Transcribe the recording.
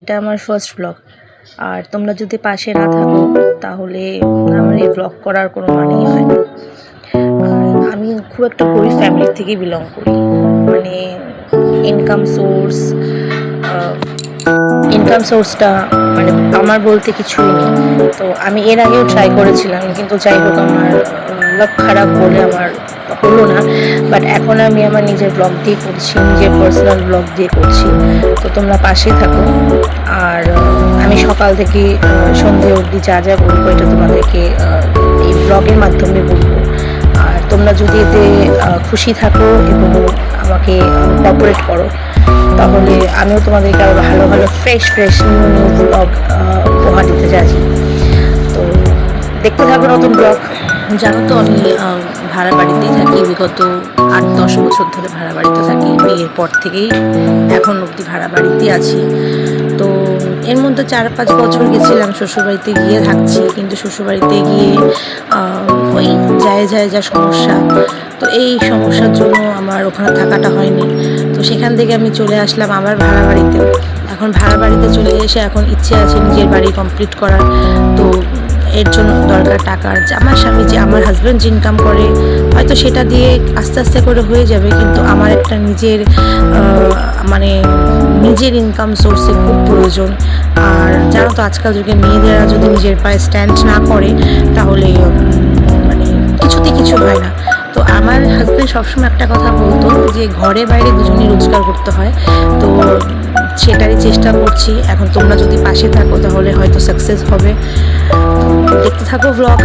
এটা আমার first blog. আর তোমরা যদি পাশে না থাকো তাহলে আমার এই ব্লগ করার কোনো মানেই হয় না। আমি খুব একটা গরিব ফ্যামিলি থেকে বিলং করি, মানে ইনকাম সোর্সটা মানে আমার বলতে কিছুই নেই। তো আমি এর আগেও ট্রাই করেছিলাম, কিন্তু যাই হোক আমার লাক খারাপ বলে আমার হলো না। বাট এখন আমি আমার নিজের ব্লগ দিয়ে করছি, নিজের পার্সোনাল ব্লগ দিয়ে করছি। তো তোমরা পাশে থাকো। আর আমি সকাল থেকে সন্ধে অবধি যা যা বলবো এটা তোমাদেরকে এই ব্লগের মাধ্যমে বলবো। আর তোমরা যদি এতে খুশি থাকো এবং আমাকে কোঅপারেট করো, তাহলে আমিও তোমাদেরকে আরও ভালো ভালো ফ্রেশ নিউ ব্লগ উপহার দিতে চাইছি। তো দেখতে থাকো নতুন ব্লগ। জানো তো আমি ভাড়া বাড়িতেই থাকি, বিগত 8-10 বছর ধরে ভাড়া বাড়িতে থাকি। বিয়ের পর থেকেই এখন অবধি ভাড়া বাড়িতেই আছি। তো এর মধ্যে 4-5 বছর গেছিলাম শ্বশুরবাড়িতে গিয়ে থাকছি, কিন্তু শ্বশুরবাড়িতে গিয়ে ওই যায় যা সমস্যা, তো এই সমস্যার জন্য আমার ওখানে থাকাটা হয়নি। তো সেখান থেকে আমি চলে আসলাম আবার ভাড়া বাড়িতে। এখন ভাড়া বাড়িতে চলে এসে এখন ইচ্ছে আছে নিজের বাড়ি কমপ্লিট করার। তো এর জন্য দরকার টাকার। আমার স্বামী যে আমার হাজব্যান্ড যে ইনকাম করে হয়তো সেটা দিয়ে আস্তে আস্তে করে হয়ে যাবে, কিন্তু আমার একটা নিজের মানে নিজের ইনকাম সোর্সে খুব প্রয়োজন। আর জানো তো আজকাল যুগে মেয়েদেরা যদি নিজের পায়ে স্ট্যান্ড না করে তাহলে মানে কিছুতেই কিছু হয় না। তো আমার হাজব্যান্ড সবসময় একটা কথা বলতো যে ঘরে বাইরে দুজনেই রোজগার করতে হয়। তো সেটারই চেষ্টা করছি। এখন তোমরা যদি পাশে থাকো তাহলে হয়তো সাকসেস হবে। দেখতে থাকো ব্লগ।